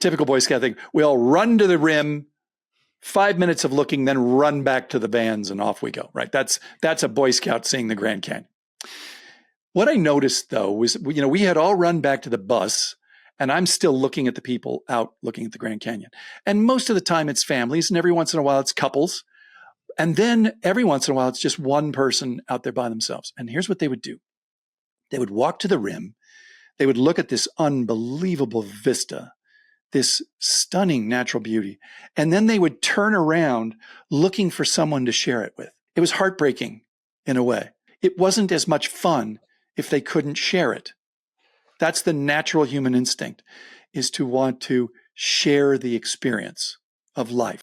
typical Boy Scout thing. We all run to the rim, 5 minutes of looking, then run back to the bands and off we go, right? That's a Boy Scout seeing the Grand Canyon. What I noticed though was, we had all run back to the bus and I'm still looking at the people out looking at the Grand Canyon. And most of the time it's families and every once in a while it's couples. And then every once in a while it's just one person out there by themselves. And here's what they would do. They would walk to the rim. They would look at this unbelievable vista, this stunning natural beauty. And then they would turn around looking for someone to share it with. It was heartbreaking in a way. It wasn't as much fun if they couldn't share it. That's the natural human instinct, is to want to share the experience of life.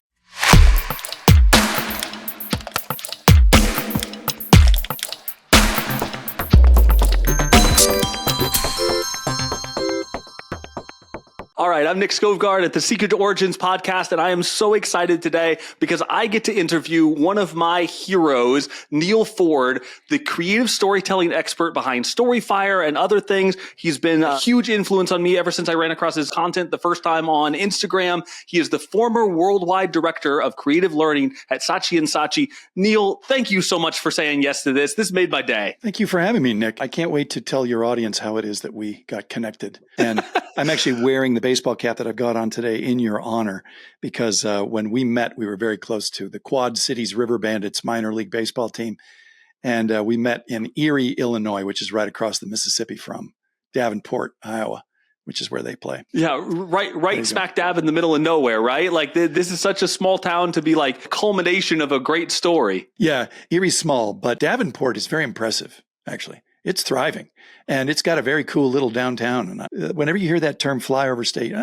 All right, I'm Nic Skovgaard at the Secret to Origins podcast, and I am so excited today because I get to interview one of my heroes, Neal Foard, the creative storytelling expert behind StoryFire and other things. He's been a huge influence on me ever since I ran across his content the first time on Instagram. He is the former worldwide director of creative learning at Saatchi Saatchi. Neal, thank you so much for saying yes to this. This made my day. Thank you for having me, Nick. I can't wait to tell your audience how it is that we got connected. And I'm actually wearing the baseball cap that I've got on today in your honor, because when we met, we were very close to the Quad Cities River Bandits minor league baseball team. And we met in Erie, Illinois, which is right across the Mississippi from Davenport, Iowa, which is where they play. Yeah, right smack dab in the middle of nowhere, right? Like this is such a small town to be like culmination of a great story. Yeah, Erie's small, but Davenport is very impressive, actually. It's thriving, and it's got a very cool little downtown. And whenever you hear that term flyover state,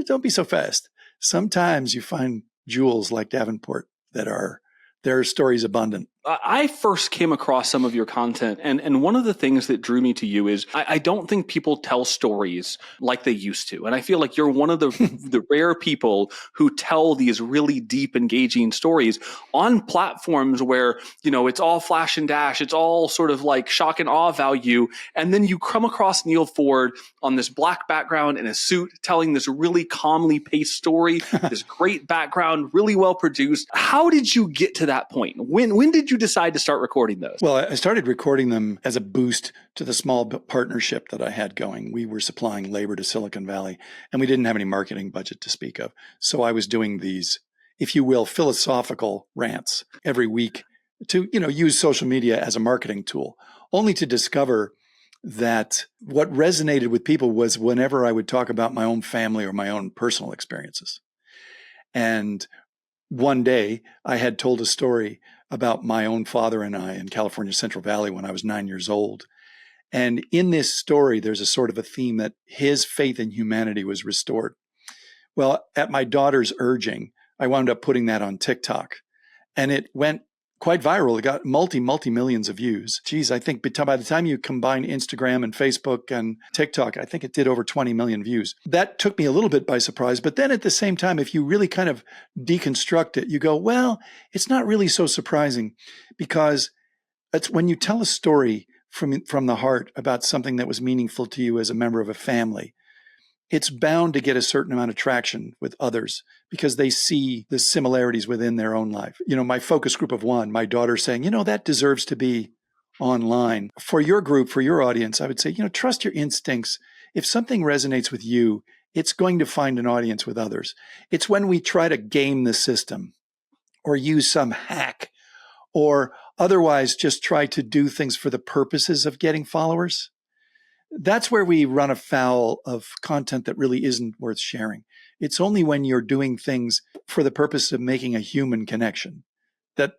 don't be so fast. Sometimes you find jewels like Davenport that are, their stories abundant. I first came across some of your content, and one of the things that drew me to you is I don't think people tell stories like they used to. And I feel like you're one of the rare people who tell these really deep, engaging stories on platforms where, it's all flash and dash. It's all sort of like shock and awe value. And then you come across Neal Foard on this black background in a suit telling this really calmly paced story, this great background, really well produced. How did you get to that point? When did you decide to start recording those? Well, I started recording them as a boost to the small partnership that I had going. We were supplying labor to Silicon Valley, and we didn't have any marketing budget to speak of. So I was doing these, if you will, philosophical rants every week to, use social media as a marketing tool, only to discover that what resonated with people was whenever I would talk about my own family or my own personal experiences. And one day I had told a story about my own father and I in California Central Valley when I was 9 years old. And in this story, there's a sort of a theme that his faith in humanity was restored. Well, at my daughter's urging, I wound up putting that on TikTok, and it went quite viral. It got multi-millions of views. Geez, I think by the time you combine Instagram and Facebook and TikTok, I think it did over 20 million views. That took me a little bit by surprise. But then at the same time, if you really kind of deconstruct it, you go, well, it's not really so surprising, because it's when you tell a story from the heart about something that was meaningful to you as a member of a family, it's bound to get a certain amount of traction with others because they see the similarities within their own life. My focus group of one, my daughter saying, that deserves to be online. For your group, for your audience, I would say, trust your instincts. If something resonates with you, it's going to find an audience with others. It's when we try to game the system or use some hack or otherwise just try to do things for the purposes of getting followers. That's where we run afoul of content that really isn't worth sharing. It's only when you're doing things for the purpose of making a human connection that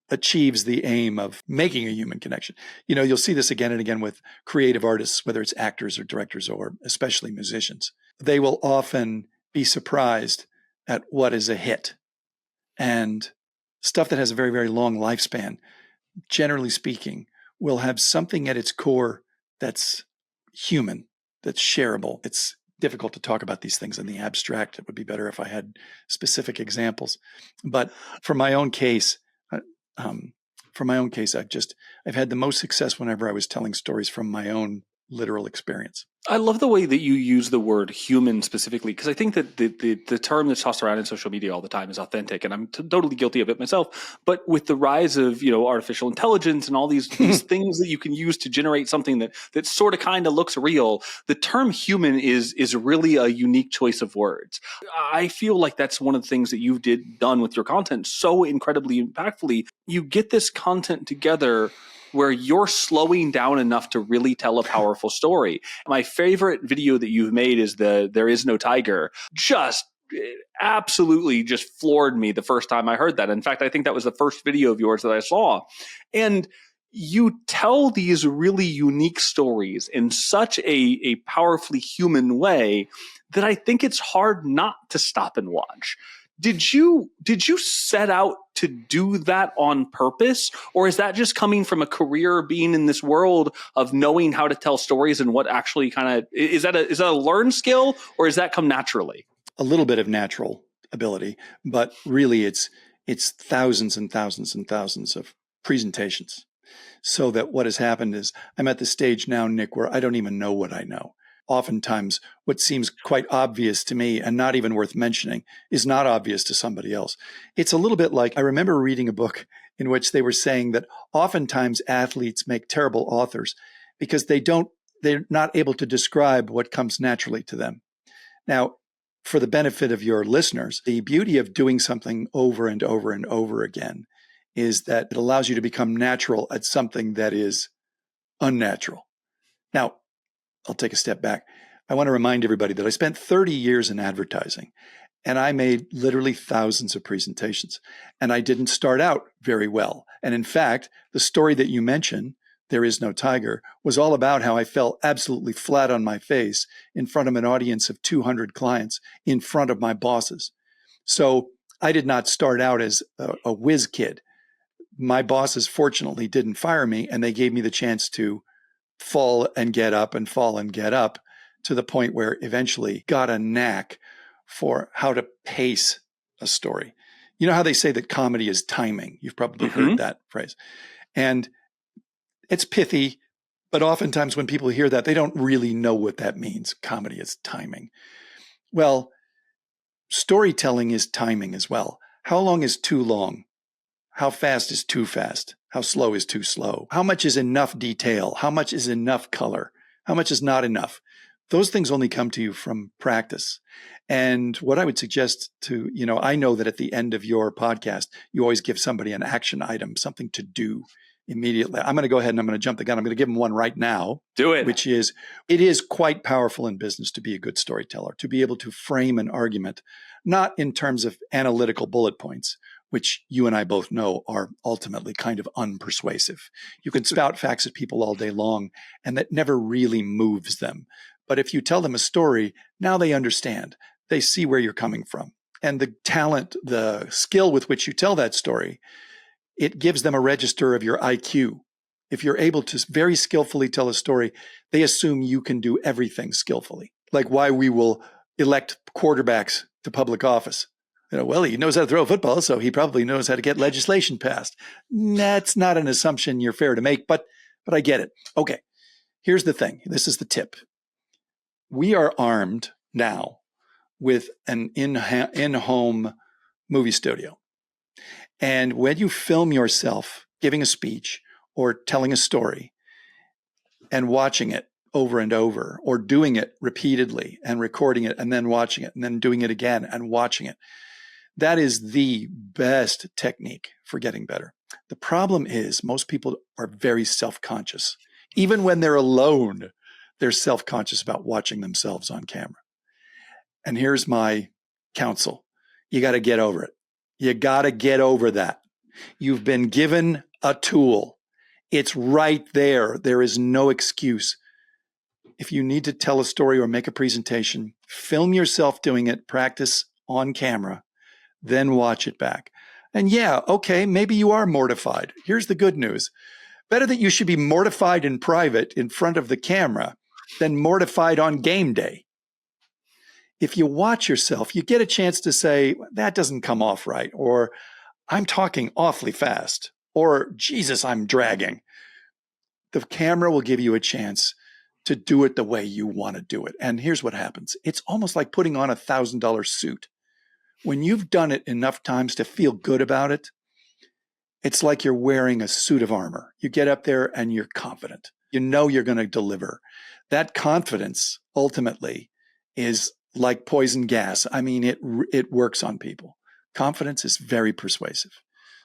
achieves the aim of making a human connection. You'll see this again and again with creative artists, whether it's actors or directors or especially musicians. They will often be surprised at what is a hit. And stuff that has a very, very long lifespan, generally speaking, will have something at its core that's human, that's shareable. It's difficult to talk about these things in the abstract. It would be better if I had specific examples. But for my own case, I've had the most success whenever I was telling stories from my own literal experience. I love the way that you use the word human specifically, because I think that the term that's tossed around in social media all the time is authentic, and I'm totally guilty of it myself. But with the rise of artificial intelligence and all these things that you can use to generate something that sort of kind of looks real, the term human is really a unique choice of words. I feel like that's one of the things that you've done with your content so incredibly impactfully. You get this content together where you're slowing down enough to really tell a powerful story. My favorite video that you've made is the There Is No Tiger. Absolutely just floored me the first time I heard that. In fact, I think that was the first video of yours that I saw. And you tell these really unique stories in such a powerfully human way that I think it's hard not to stop and watch. Did you set out to do that on purpose, or is that just coming from a career being in this world of knowing how to tell stories and what actually kind of is that a learned skill, or does that come naturally? A little bit of natural ability, but really it's thousands and thousands and thousands of presentations. So that what has happened is I'm at the stage now, Nick, where I don't even know what I know. Oftentimes, what seems quite obvious to me and not even worth mentioning is not obvious to somebody else. It's a little bit like, I remember reading a book in which they were saying that oftentimes athletes make terrible authors because they're not able to describe what comes naturally to them. Now, for the benefit of your listeners, the beauty of doing something over and over and over again is that it allows you to become natural at something that is unnatural. Now, I'll take a step back. I want to remind everybody that I spent 30 years in advertising, and I made literally thousands of presentations, and I didn't start out very well. And in fact, the story that you mentioned, There Is No Tiger, was all about how I fell absolutely flat on my face in front of an audience of 200 clients in front of my bosses. So I did not start out as a whiz kid. My bosses fortunately didn't fire me, and they gave me the chance to fall and get up and fall and get up to the point where eventually got a knack for how to pace a story. You know how they say that comedy is timing? You've probably heard that phrase. And it's pithy, but oftentimes when people hear that, they don't really know what that means. Comedy is timing. Well, storytelling is timing as well. How long is too long? How fast is too fast? How slow is too slow? How much is enough detail? How much is enough color? How much is not enough? Those things only come to you from practice. And what I would suggest to, I know that at the end of your podcast, you always give somebody an action item, something to do immediately. I'm going to go ahead and I'm going to jump the gun. I'm going to give them one right now. Do it. Which is, it is quite powerful in business to be a good storyteller, to be able to frame an argument, not in terms of analytical bullet points, which you and I both know are ultimately kind of unpersuasive. You can spout facts at people all day long, and that never really moves them. But if you tell them a story, now they understand. They see where you're coming from. And the talent, the skill with which you tell that story, it gives them a register of your IQ. If you're able to very skillfully tell a story, they assume you can do everything skillfully. Like why we will elect quarterbacks to public office. Well, he knows how to throw a football, so he probably knows how to get legislation passed. That's not an assumption you're fair to make, but I get it. Okay, here's the thing. This is the tip. We are armed now with an in-home movie studio. And when you film yourself giving a speech or telling a story and watching it over and over, or doing it repeatedly and recording it and then watching it and then doing it again and watching it, that is the best technique for getting better. The problem is most people are very self-conscious. Even when they're alone, they're self-conscious about watching themselves on camera. And here's my counsel. You got to get over it. You got to get over that. You've been given a tool. It's right there. There is no excuse. If you need to tell a story or make a presentation, film yourself doing it, practice on camera, then watch it back. And yeah, okay, maybe you are mortified. Here's the good news. Better that you should be mortified in private in front of the camera than mortified on game day. If you watch yourself, you get a chance to say, that doesn't come off right, or I'm talking awfully fast, or Jesus, I'm dragging. The camera will give you a chance to do it the way you want to do it. And here's what happens. It's almost like putting on $1,000 suit. When you've done it enough times to feel good about it, it's like you're wearing a suit of armor. You get up there and you're confident. You know you're going to deliver. That confidence ultimately is like poison gas. I mean, it works on people. Confidence is very persuasive.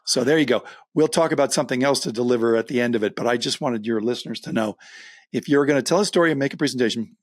So there you go. We'll talk about something else to deliver at the end of it, but I just wanted your listeners to know, if you're going to tell a story and make a presentation,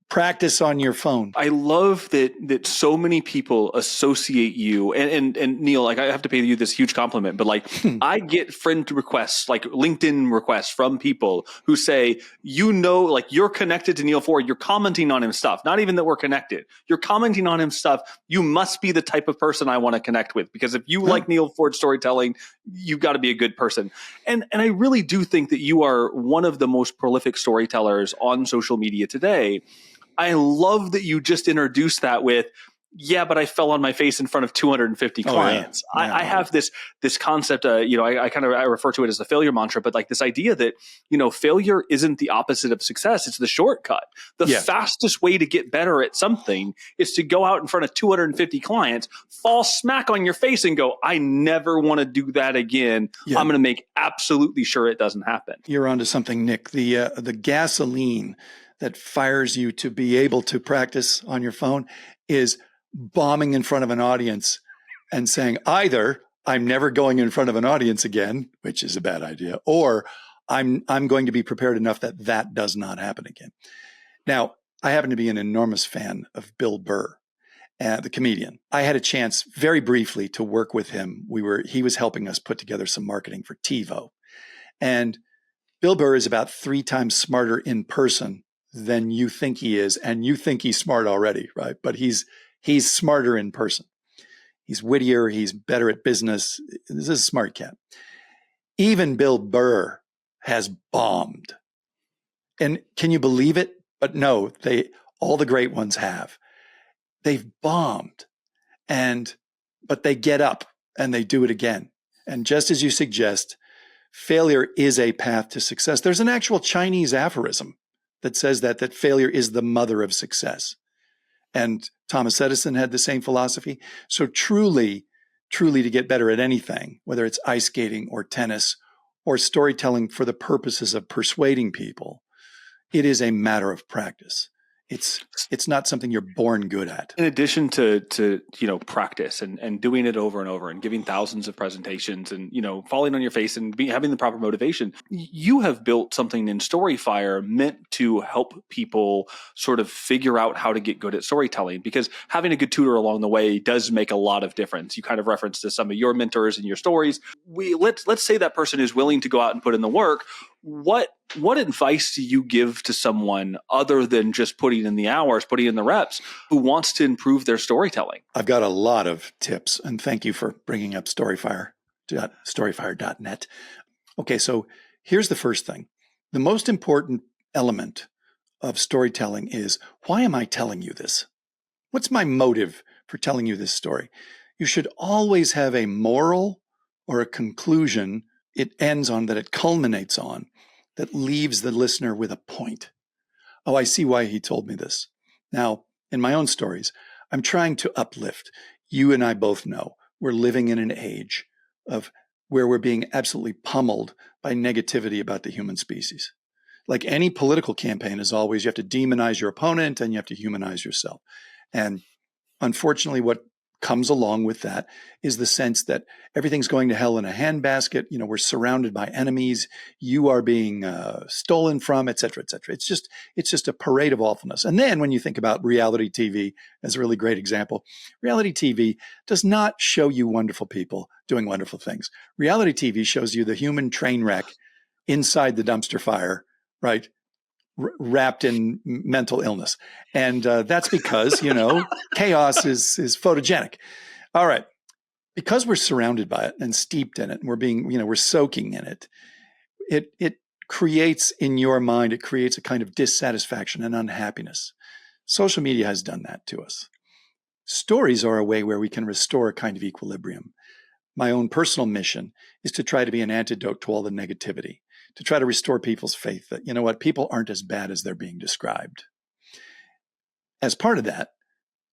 practice on your phone. I love that so many people associate you and Neal, like I have to pay you this huge compliment, but like I get friend requests, like LinkedIn requests from people who say, like you're connected to Neal Foard, you're commenting on him stuff, not even that we're connected. You're commenting on him stuff. You must be the type of person I want to connect with, because if you like Neal Foard storytelling, you've got to be a good person. And I really do think that you are one of the most prolific storytellers on social media today. I love that you just introduced that with, yeah, but I fell on my face in front of 250 clients. Yeah. I have this concept, I refer to it as the failure mantra, but like this idea that, failure isn't the opposite of success. It's the shortcut. The fastest way to get better at something is to go out in front of 250 clients, fall smack on your face and go, I never want to do that again. Yeah. I'm going to make absolutely sure it doesn't happen. You're onto something, Nick. The gasoline that fires you to be able to practice on your phone is bombing in front of an audience and saying, either I'm never going in front of an audience again, which is a bad idea, or I'm going to be prepared enough that does not happen again. Now, I happen to be an enormous fan of Bill Burr, the comedian. I had a chance very briefly to work with him. He was helping us put together some marketing for TiVo. And Bill Burr is about 3 times smarter in person than you think he is, and you think he's smart already, right? But he's smarter in person. He's wittier. He's better at business. This is a smart cat. Even Bill Burr has bombed. And can you believe it? But no, all the great ones have. They've bombed, but they get up and they do it again. And just as you suggest, failure is a path to success. There's an actual Chinese aphorism that says that failure is the mother of success. And Thomas Edison had the same philosophy. So truly to get better at anything, whether it's ice skating or tennis or storytelling for the purposes of persuading people, it is a matter of practice. It's not something you're born good at. In addition to practice and doing it over and over and giving thousands of presentations and falling on your face and having the proper motivation, you have built something in StoryFire meant to help people sort of figure out how to get good at storytelling, because having a good tutor along the way does make a lot of difference. You kind of referenced to some of your mentors and your stories. Let's say that person is willing to go out and put in the work. What advice do you give to someone other than just putting in the hours, putting in the reps, who wants to improve their storytelling? I've got a lot of tips, and thank you for bringing up storyfire.net. Okay, so here's the first thing. The most important element of storytelling is, why am I telling you this? What's my motive for telling you this story? You should always have a moral or a conclusion it ends on, that it culminates on, that leaves the listener with a point. Oh, I see why he told me this. Now, in my own stories, I'm trying to uplift. You and I both know we're living in an age of where we're being absolutely pummeled by negativity about the human species. Like any political campaign, as always, you have to demonize your opponent and you have to humanize yourself. And unfortunately, what comes along with that is the sense that everything's going to hell in a handbasket. We're surrounded by enemies. You are being stolen from, et cetera, et cetera. It's just a parade of awfulness. And then when you think about reality TV as a really great example, reality TV does not show you wonderful people doing wonderful things. Reality TV shows you the human train wreck inside the dumpster fire, right? Wrapped in mental illness. And that's because, chaos is photogenic. All right. Because we're surrounded by it and steeped in it, and we're soaking in it, it creates in your mind, it creates a kind of dissatisfaction and unhappiness. Social media has done that to us. Stories are a way where we can restore a kind of equilibrium. My own personal mission is to try to be an antidote to all the negativity, to try to restore people's faith that, you know what, people aren't as bad as they're being described. As part of that,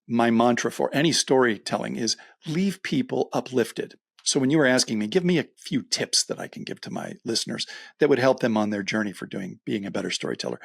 my mantra for any storytelling is leave people uplifted. So when you were asking me, give me a few tips that I can give to my listeners that would help them on their journey for being a better storyteller.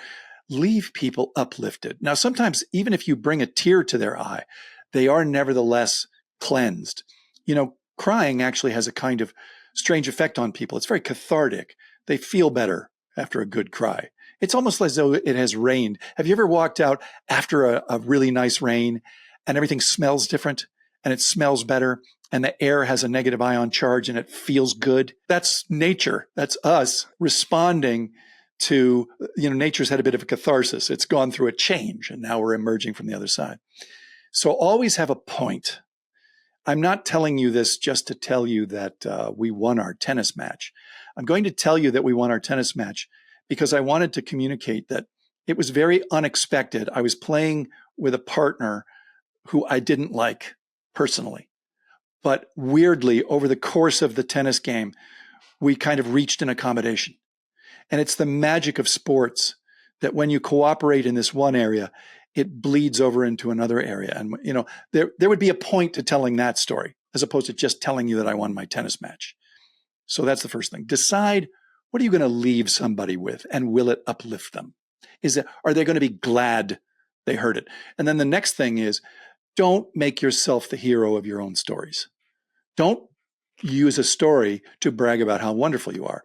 Leave people uplifted. Now, sometimes even if you bring a tear to their eye, they are nevertheless cleansed. You know, crying actually has a kind of strange effect on people. It's very cathartic. They feel better after a good cry. It's almost as though it has rained. Have you ever walked out after a really nice rain and everything smells different and it smells better and the air has a negative ion charge and it feels good? That's nature. That's us responding to, nature's had a bit of a catharsis. It's gone through a change and now we're emerging from the other side. So always have a point. I'm not telling you this just to tell you that we won our tennis match. I'm going to tell you that we won our tennis match because I wanted to communicate that it was very unexpected. I was playing with a partner who I didn't like personally, but weirdly, over the course of the tennis game, we kind of reached an accommodation. And it's the magic of sports that when you cooperate in this one area, it bleeds over into another area. And, there would be a point to telling that story as opposed to just telling you that I won my tennis match. So that's the first thing. Decide, what are you going to leave somebody with, and will it uplift them? Are they going to be glad they heard it? And then the next thing is, don't make yourself the hero of your own stories. Don't use a story to brag about how wonderful you are.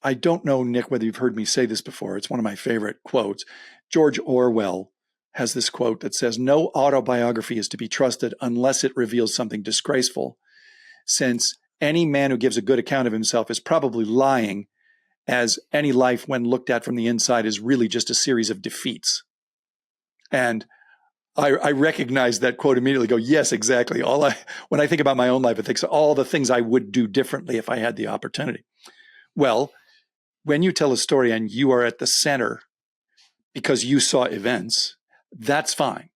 I don't know, Nick, whether you've heard me say this before. It's one of my favorite quotes. George Orwell has this quote that says, "No autobiography is to be trusted unless it reveals something disgraceful, since any man who gives a good account of himself is probably lying, as any life when looked at from the inside is really just a series of defeats." And I recognize that quote immediately, go, yes, exactly. When I think about my own life, I think all the things I would do differently if I had the opportunity. Well, when you tell a story and you are at the center because you saw events, that's fine.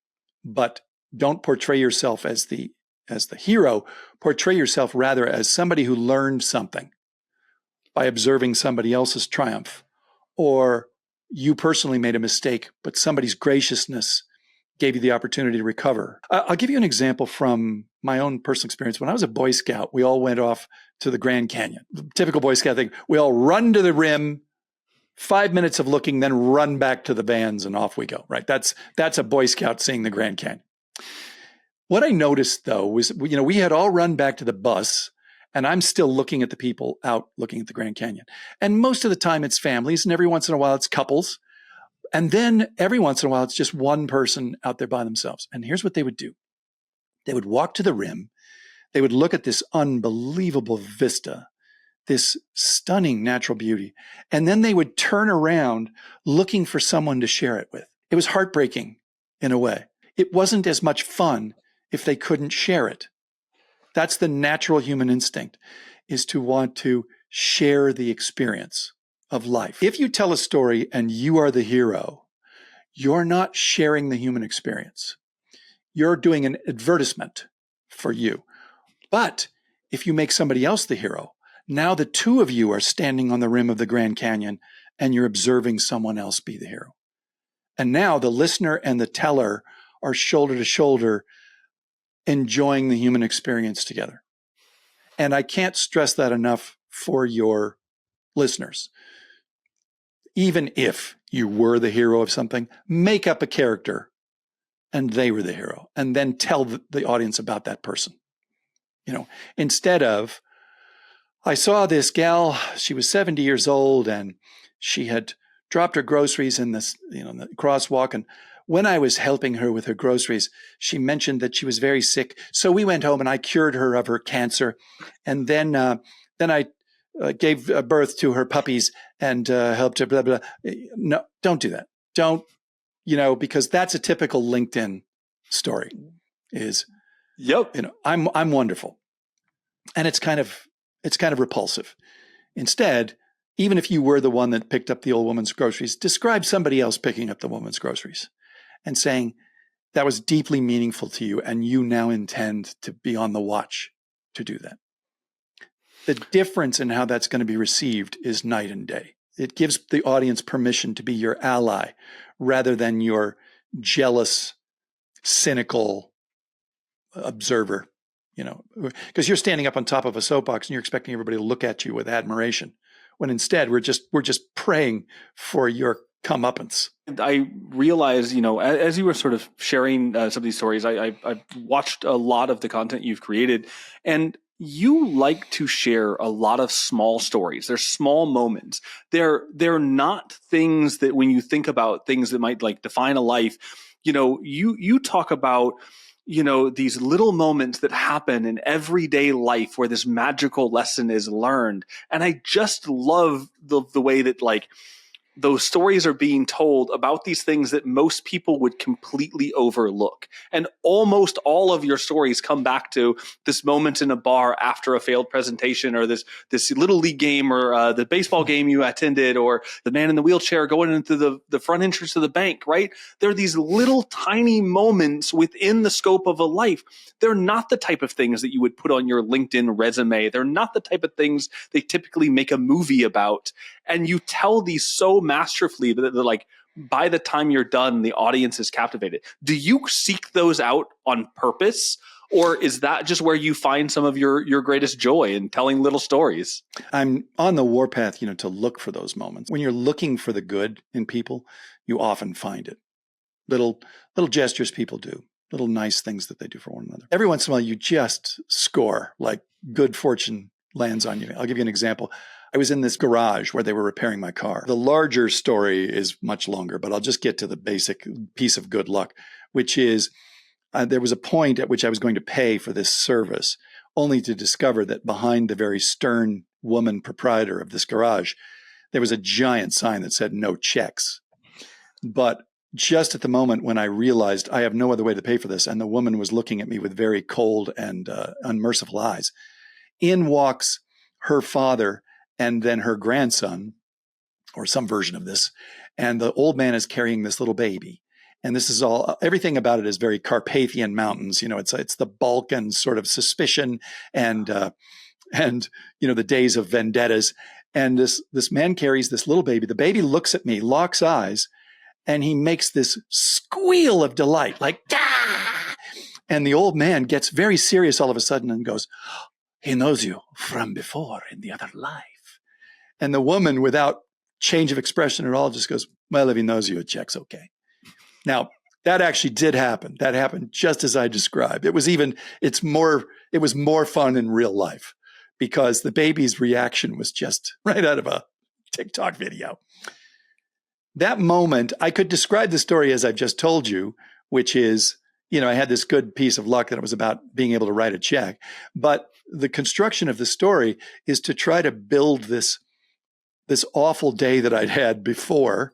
But don't portray yourself as the hero. Portray yourself rather as somebody who learned something by observing somebody else's triumph, or you personally made a mistake, but somebody's graciousness gave you the opportunity to recover. I'll give you an example from my own personal experience. When I was a Boy Scout, we all went off to the Grand Canyon. The typical Boy Scout thing. We all run to the rim, 5 minutes of looking, then run back to the bands and off we go, right? That's a Boy Scout seeing the Grand Canyon. What I noticed though was, we had all run back to the bus and I'm still looking at the people out looking at the Grand Canyon. And most of the time it's families, and every once in a while it's couples. And then every once in a while, it's just one person out there by themselves. And here's what they would do. They would walk to the rim. They would look at this unbelievable vista, this stunning natural beauty. And then they would turn around looking for someone to share it with. It was heartbreaking in a way. It wasn't as much fun if they couldn't share it. That's the natural human instinct, is to want to share the experience of life. If you tell a story and you are the hero, you're not sharing the human experience. You're doing an advertisement for you. But if you make somebody else the hero, now the two of you are standing on the rim of the Grand Canyon and you're observing someone else be the hero. And now the listener and the teller are shoulder to shoulder enjoying the human experience together. And I can't stress that enough for your listeners. Even if you were the hero of something, make up a character and they were the hero, and then tell the audience about that person. Instead of, I saw this gal, she was 70 years old and she had dropped her groceries in this, in the crosswalk. And when I was helping her with her groceries, she mentioned that she was very sick. So we went home and I cured her of her cancer. And then I gave birth to her puppies and helped her, blah, blah. No, don't do that. Don't, because that's a typical LinkedIn story is, yep. I'm wonderful. And it's kind of repulsive. Instead, even if you were the one that picked up the old woman's groceries, describe somebody else picking up the woman's groceries and saying that was deeply meaningful to you and you now intend to be on the watch to do that. The difference in how that's going to be received is night and day. It gives the audience permission to be your ally rather than your jealous, cynical observer, because you're standing up on top of a soapbox and you're expecting everybody to look at you with admiration, when instead we're just praying for your comeuppance. I realized, as you were sort of sharing some of these stories, I've watched a lot of the content you've created, and you like to share a lot of small stories. They're small moments. They're not things that, when you think about things that might like define a life, you talk about, these little moments that happen in everyday life where this magical lesson is learned. And I just love the way that like those stories are being told about these things that most people would completely overlook. And almost all of your stories come back to this moment in a bar after a failed presentation, or this little league game, or the baseball game you attended, or the man in the wheelchair going into the front entrance of the bank, right? There are these little tiny moments within the scope of a life. They're not the type of things that you would put on your LinkedIn resume. They're not the type of things they typically make a movie about. And you tell these so masterfully that they're like, by the time you're done, the audience is captivated. Do you seek those out on purpose? Or is that just where you find some of your greatest joy in telling little stories? I'm on the warpath, to look for those moments. When you're looking for the good in people, you often find it. Little gestures people do, little nice things that they do for one another. Every once in a while, you just score, like good fortune lands on you. I'll give you an example. I was in this garage where they were repairing my car. The larger story is much longer, but I'll just get to the basic piece of good luck, which is there was a point at which I was going to pay for this service, only to discover that behind the very stern woman proprietor of this garage, there was a giant sign that said no checks. But just at the moment when I realized I have no other way to pay for this, and the woman was looking at me with very cold and unmerciful eyes, in walks her father and then her grandson, or some version of this. And the old man is carrying this little baby. And this is everything about it is very Carpathian Mountains. It's the Balkan sort of suspicion and the days of vendettas. And this man carries this little baby. The baby looks at me, locks eyes, and he makes this squeal of delight, like, ah! And the old man gets very serious all of a sudden and goes, he knows you from before in the other life. And the woman, without change of expression at all, just goes, well, if he knows you, a check's okay. Now, that actually did happen. That happened just as I described. It was more fun in real life because the baby's reaction was just right out of a TikTok video. That moment, I could describe the story as I've just told you, which is, I had this good piece of luck that it was about being able to write a check. But the construction of the story is to try to build this awful day that I'd had before.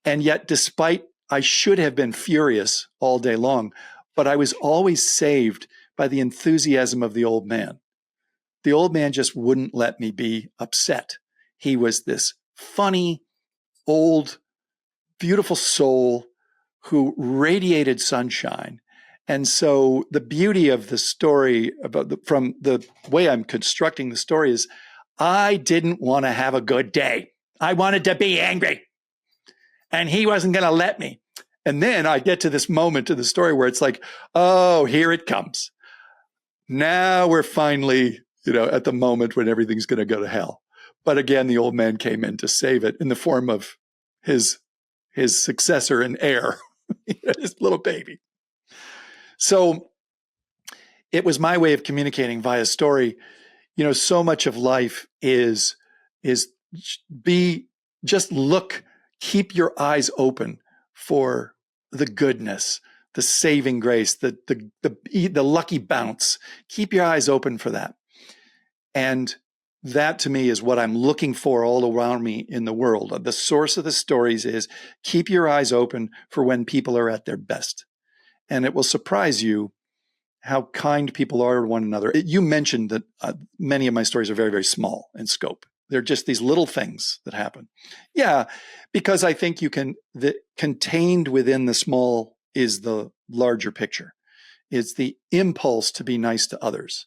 And yet, despite I should have been furious all day long, but I was always saved by the enthusiasm of the old man. The old man just wouldn't let me be upset. He was this funny, old, beautiful soul who radiated sunshine. And so the beauty of the story from the way I'm constructing the story is I didn't want to have a good day. I wanted to be angry. And he wasn't going to let me. And then I get to this moment in the story where it's like, oh, here it comes. Now we're finally, at the moment when everything's going to go to hell. But again, the old man came in to save it in the form of his successor and heir, his little baby. So it was my way of communicating via story. So much of life is just look, keep your eyes open for the goodness, the saving grace, the lucky bounce. Keep your eyes open for that. And that to me is what I'm looking for all around me in the world. The source of the stories is keep your eyes open for when people are at their best. And it will surprise you how kind people are to one another. You mentioned that many of my stories are very, very small in scope. They're just these little things that happen. Yeah, because I think contained within the small is the larger picture. It's the impulse to be nice to others.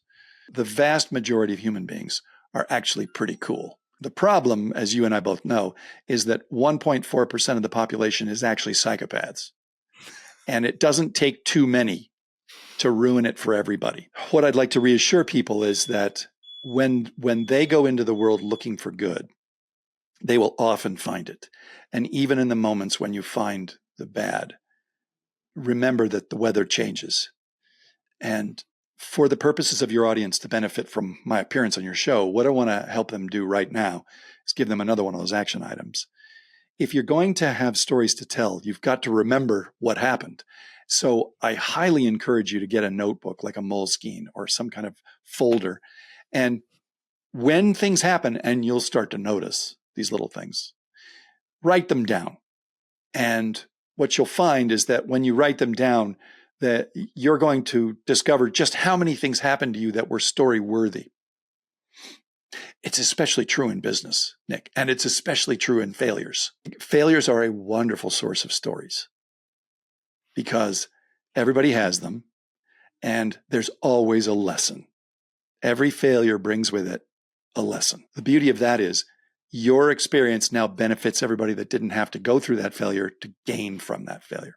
The vast majority of human beings are actually pretty cool. The problem, as you and I both know, is that 1.4% of the population is actually psychopaths. And it doesn't take too many to ruin it for everybody. What I'd like to reassure people is that when they go into the world looking for good, they will often find it. And even in the moments when you find the bad, remember that the weather changes. And for the purposes of your audience to benefit from my appearance on your show, what I want to help them do right now is give them another one of those action items. If you're going to have stories to tell, you've got to remember what happened. So I highly encourage you to get a notebook like a Moleskine or some kind of folder. And when things happen, and you'll start to notice these little things, write them down. And what you'll find is that when you write them down, that you're going to discover just how many things happened to you that were story worthy. It's especially true in business, Nick, and it's especially true in failures. Failures are a wonderful source of stories because everybody has them, and there's always a lesson. Every failure brings with it a lesson. The beauty of that is your experience now benefits everybody that didn't have to go through that failure to gain from that failure.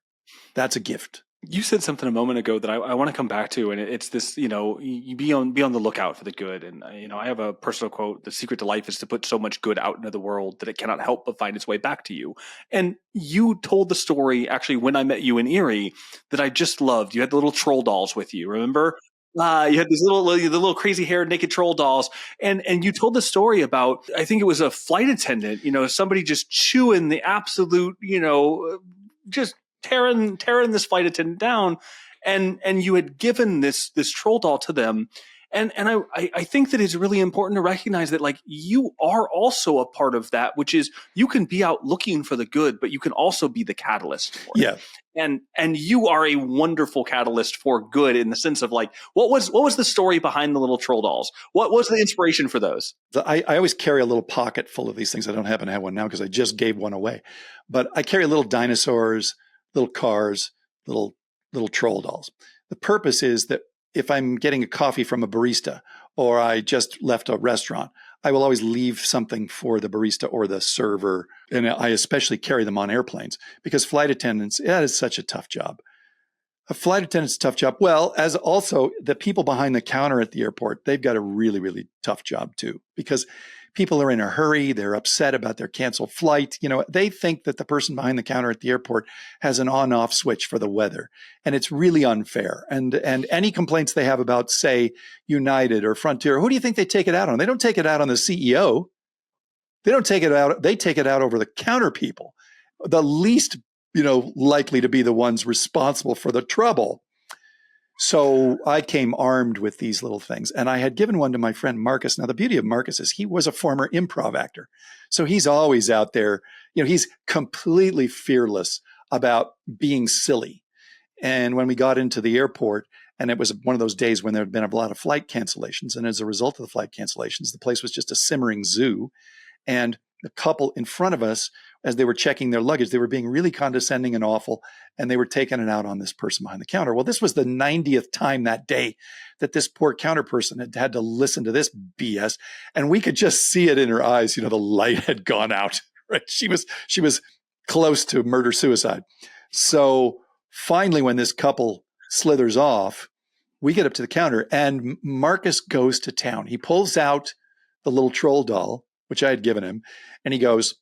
That's a gift. You said something a moment ago that I want to come back to, and it's this, you be on the lookout for the good. And, I have a personal quote: the secret to life is to put so much good out into the world that it cannot help but find its way back to you. And you told the story, actually, when I met you in Erie, that I just loved. You had the little troll dolls with you, remember? You had these the little crazy haired naked troll dolls. And you told the story about, I think it was a flight attendant, somebody just chewing the absolute, just tearing this flight attendant down, and you had given this troll doll to them, and I think that it's really important to recognize that, like, you are also a part of that, which is you can be out looking for the good, but you can also be the catalyst for it. And you are a wonderful catalyst for good, in the sense of, like, what was the story behind the little troll dolls? What was the inspiration for those? I always carry a little pocket full of these things. I don't happen to have one now because I just gave one away, but I carry little dinosaurs, little cars, little troll dolls. The purpose is that if I'm getting a coffee from a barista, or I just left a restaurant, I will always leave something for the barista or the server. And I especially carry them on airplanes because flight attendants, that is such a tough job. A flight attendant's a tough job. Well, as also the people behind the counter at the airport, they've got a really, really tough job too, because people are in a hurry. They're upset about their canceled flight. They think that the person behind the counter at the airport has an on-off switch for the weather, and it's really unfair. And any complaints they have about, say, United or Frontier, who do you think they take it out on? They don't take it out on the CEO. They don't take it out. They take it out over the counter people, the least, likely to be the ones responsible for the trouble. So I came armed with these little things, and I had given one to my friend Marcus. Now, the beauty of Marcus is he was a former improv actor. So he's always out there, he's completely fearless about being silly. And when we got into the airport, and it was one of those days when there had been a lot of flight cancellations, and as a result of the flight cancellations, the place was just a simmering zoo. And the couple in front of us, as they were checking their luggage, they were being really condescending and awful, and they were taking it out on this person behind the counter. Well, this was the 90th time that day that this poor counter person had to listen to this BS, and we could just see it in her eyes. The light had gone out. Right? She was close to murder-suicide. So finally, when this couple slithers off, we get up to the counter, and Marcus goes to town. He pulls out the little troll doll, which I had given him, and he goes,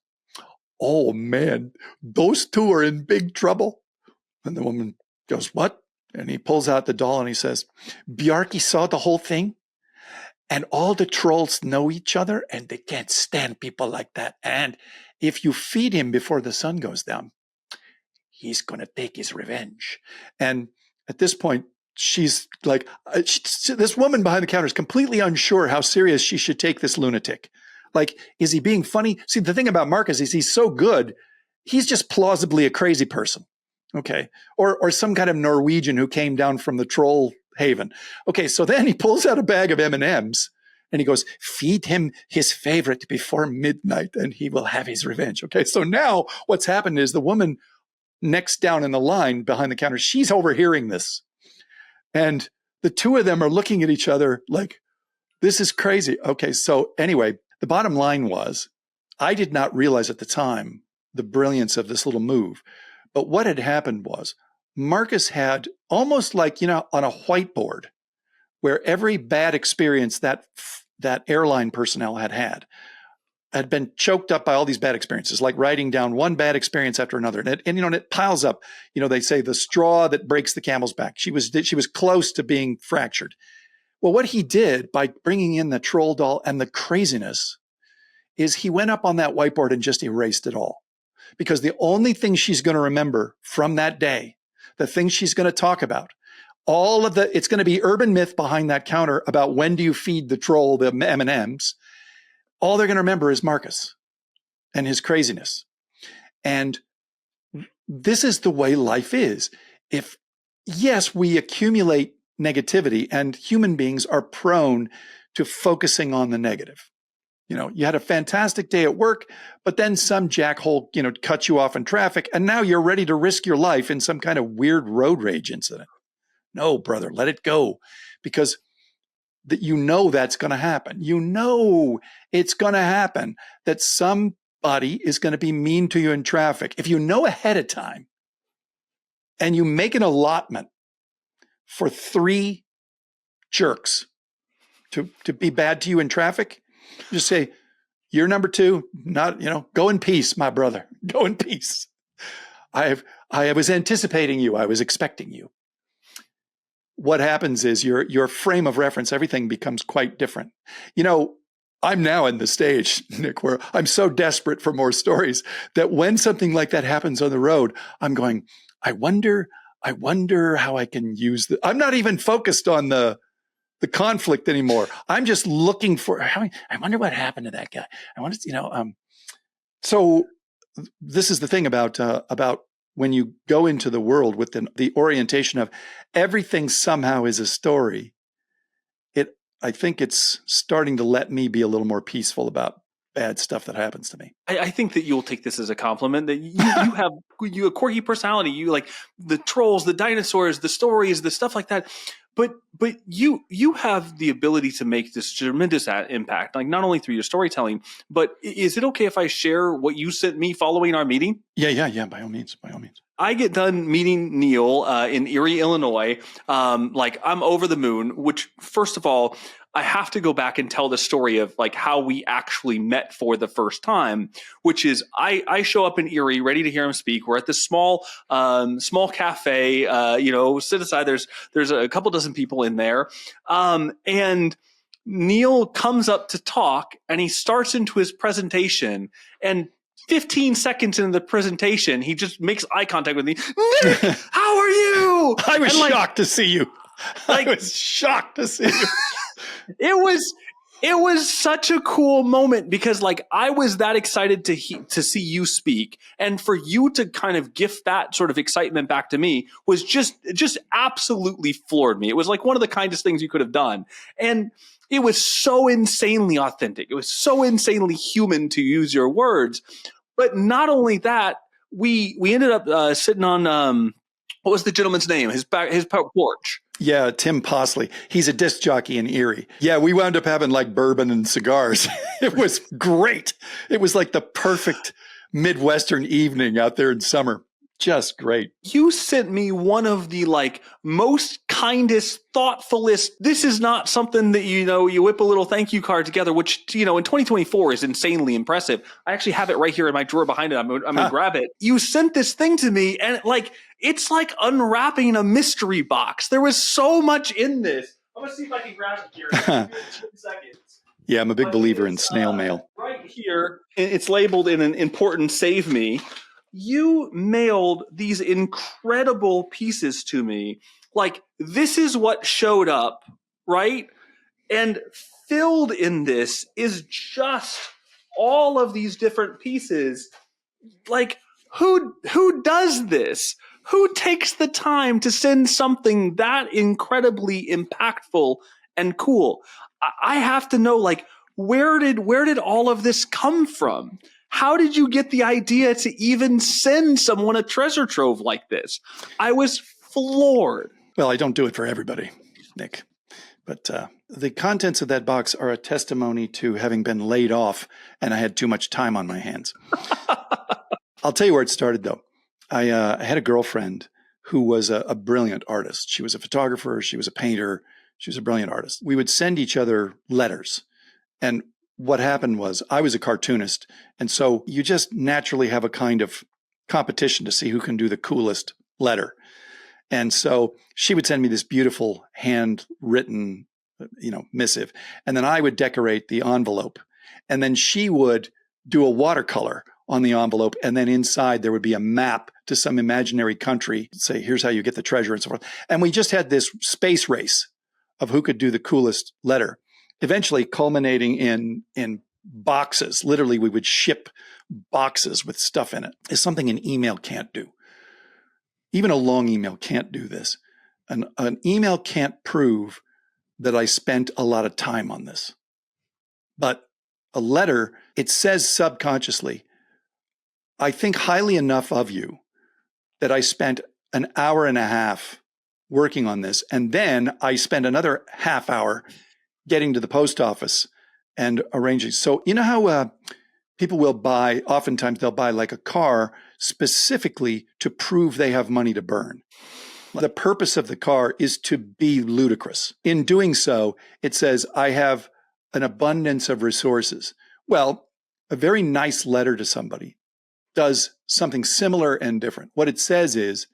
"Oh man, those two are in big trouble." And the woman goes, "What?" And he pulls out the doll and he says, "Bjarki saw the whole thing, and all the trolls know each other, and they can't stand people like that. And if you feed him before the sun goes down, he's going to take his revenge." And at this point, she's like, this woman behind the counter is completely unsure how serious she should take this lunatic. Like, is he being funny? See, the thing about Marcus is he's so good, he's just plausibly a crazy person, okay? Or some kind of Norwegian who came down from the troll haven. Okay, so then he pulls out a bag of M&Ms, and he goes, "Feed him his favorite before midnight, and he will have his revenge." Okay, so now what's happened is the woman next down in the line behind the counter, she's overhearing this. And the two of them are looking at each other like, this is crazy. Okay, so anyway, The bottom line was, I did not realize at the time the brilliance of this little move. But what had happened was Marcus had almost like, on a whiteboard where every bad experience that airline personnel had been choked up by all these bad experiences, like writing down one bad experience after another. And it piles up. They say the straw that breaks the camel's back. She was close to being fractured. Well, what he did by bringing in the troll doll and the craziness is he went up on that whiteboard and just erased it all. Because the only thing she's going to remember from that day, the things she's going to talk about, it's going to be urban myth behind that counter about when do you feed the troll the M&Ms. All they're going to remember is Marcus and his craziness. And this is the way life is. Yes, we accumulate negativity, and human beings are prone to focusing on the negative. You had a fantastic day at work, but then some jackhole, cut you off in traffic, and now you're ready to risk your life in some kind of weird road rage incident. No, brother, let it go, because that's going to happen. It's going to happen that somebody is going to be mean to you in traffic. If you know ahead of time and you make an allotment for 3 jerks to be bad to you in traffic, just say, you're number 2, go in peace, my brother, go in peace. I was anticipating you. I was expecting you. What happens is your frame of reference, everything becomes quite different. I'm now in the stage, Nick, where I'm so desperate for more stories that when something like that happens on the road, I'm going, I wonder how I can use I'm not even focused on the conflict anymore. I'm just looking for, I wonder what happened to that guy. I want to, so this is the thing about when you go into the world with the orientation of everything somehow is a story. I think it's starting to let me be a little more peaceful about bad stuff that happens to me. I think that you'll take this as a compliment that you have a quirky personality. You like the trolls, the dinosaurs, the stories, the stuff like that. But you have the ability to make this tremendous impact, like not only through your storytelling, but is it okay if I share what you sent me following our meeting? Yeah. By all means. I get done meeting Neal in Erie, Illinois. Like I'm over the moon, which first of all, I have to go back and tell the story of like how we actually met for the first time, which is I show up in Erie ready to hear him speak. We're at this small cafe, sit aside. There's a couple dozen people in there. And Neal comes up to talk and he starts into his presentation, and 15 seconds into the presentation, he just makes eye contact with me. Nick, how are you? I was shocked to see you. I was shocked to see you. It was such a cool moment because like I was that excited to see you speak, and for you to kind of gift that sort of excitement back to me was just absolutely floored me. It was like one of the kindest things you could have done. And it was so insanely authentic. It was so insanely human, to use your words. But not only that, we ended up sitting on what was the gentleman's name? His porch. Yeah, Tim Posley. He's a disc jockey in Erie. Yeah, we wound up having like bourbon and cigars. It was great. It was like the perfect Midwestern evening out there in summer. Just great. You sent me one of the like most kindest, thoughtfulest. This is not something that, you whip a little thank you card together, which, in 2024 is insanely impressive. I actually have it right here in my drawer behind it. I'm going to grab it. You sent this thing to me and it's like unwrapping a mystery box. There was so much in this. I'm going to see if I can grab it here. In 2 seconds. Yeah, I'm a big believer in snail mail. Right here, it's labeled in an important save me. You mailed these incredible pieces to me. Like, this is what showed up, right? And filled in this is just all of these different pieces. Like, who does this? Who takes the time to send something that incredibly impactful and cool? I have to know, like, where did all of this come from? How did you get the idea to even send someone a treasure trove like this? I was floored. Well, I don't do it for everybody, Nick. But the contents of that box are a testimony to having been laid off and I had too much time on my hands. I'll tell you where it started, though. I had a girlfriend who was a brilliant artist. She was a photographer. She was a painter. She was a brilliant artist. We would send each other letters. And what happened was I was a cartoonist. And so you just naturally have a kind of competition to see who can do the coolest letter. And so she would send me this beautiful handwritten, missive. And then I would decorate the envelope. And then she would do a watercolor on the envelope. And then inside there would be a map to some imaginary country, say, here's how you get the treasure and so forth. And we just had this space race of who could do the coolest letter, eventually culminating in boxes. Literally, we would ship boxes with stuff in it. It's something an email can't do. Even a long email can't do this. An email can't prove that I spent a lot of time on this. But a letter, it says subconsciously, I think highly enough of you that I spent an hour and a half working on this. And then I spent another half hour getting to the post office and arranging. So you know how people will buy, oftentimes they'll buy like a car specifically to prove they have money to burn. The purpose of the car is to be ludicrous. In doing so, it says, I have an abundance of resources. Well, a very nice letter to somebody does something similar and different. What it says is,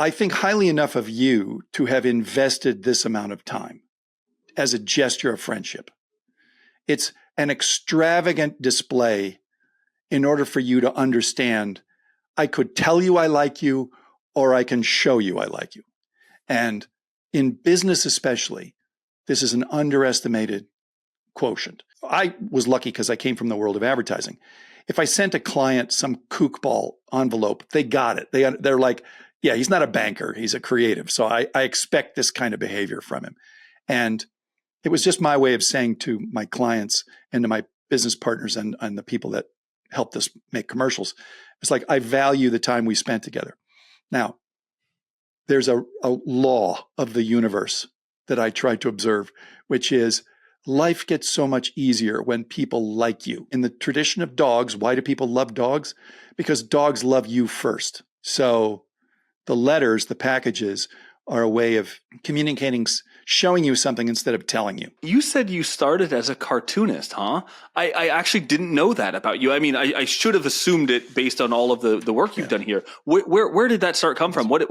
I think highly enough of you to have invested this amount of time as a gesture of friendship. It's an extravagant display in order for you to understand, I could tell you I like you, or I can show you I like you. And in business especially, this is an underestimated quotient. I was lucky because I came from the world of advertising. If I sent a client some kookball envelope, they got it. They're like, yeah, he's not a banker, he's a creative. So I expect this kind of behavior from him. And it was just my way of saying to my clients and to my business partners and the people that helped us make commercials, it's like, I value the time we spent together. Now, there's a law of the universe that I try to observe, which is life gets so much easier when people like you. In the tradition of dogs, why do people love dogs? Because dogs love you first. So the letters, the packages, are a way of communicating, showing you something instead of telling you. You said you started as a cartoonist, huh? I actually didn't know that about you. I mean, I should have assumed it based on all of the work you've done here. Where did that start come from? What?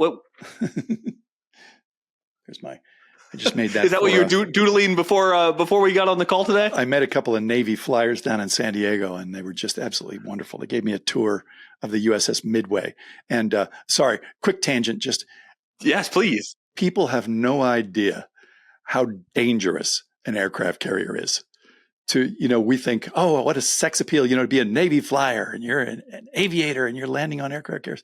I just made that. Is that what you were doodling before we got on the call today? I met a couple of Navy flyers down in San Diego, and they were just absolutely wonderful. They gave me a tour of the USS Midway. And sorry, quick tangent, just. Yes, please. People have no idea how dangerous an aircraft carrier is. We think, oh, what a sex appeal, to be a Navy flyer and you're an aviator and you're landing on aircraft carriers.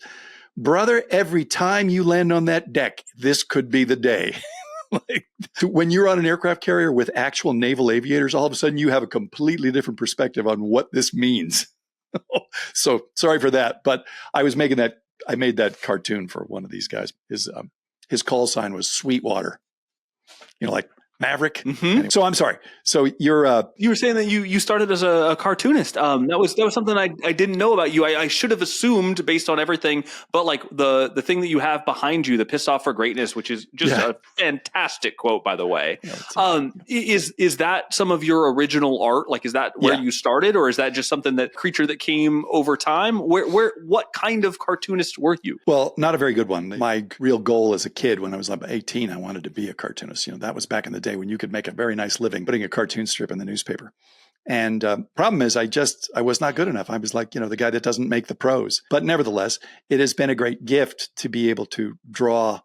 Brother, every time you land on that deck, this could be the day. When you're on an aircraft carrier with actual naval aviators, all of a sudden you have a completely different perspective on what this means. So sorry for that, but I made that cartoon for one of these guys. His call sign was Sweetwater, like Maverick. Mm-hmm. Anyway, so I'm sorry. So you were saying that you started as a cartoonist. That was something I didn't know about you. I should have assumed based on everything, but like the thing that you have behind you, the "Pissed Off for Greatness," which is just a fantastic quote, by the way. Is that some of your original art? Like, is that where you started, or is that just something creature that came over time? What kind of cartoonist were you? Well, not a very good one. My real goal as a kid, when I was about 18, I wanted to be a cartoonist. That was back in the day when you could make a very nice living putting a cartoon strip in the newspaper. And problem is, I was not good enough. I was like, the guy that doesn't make the prose. But nevertheless, it has been a great gift to be able to draw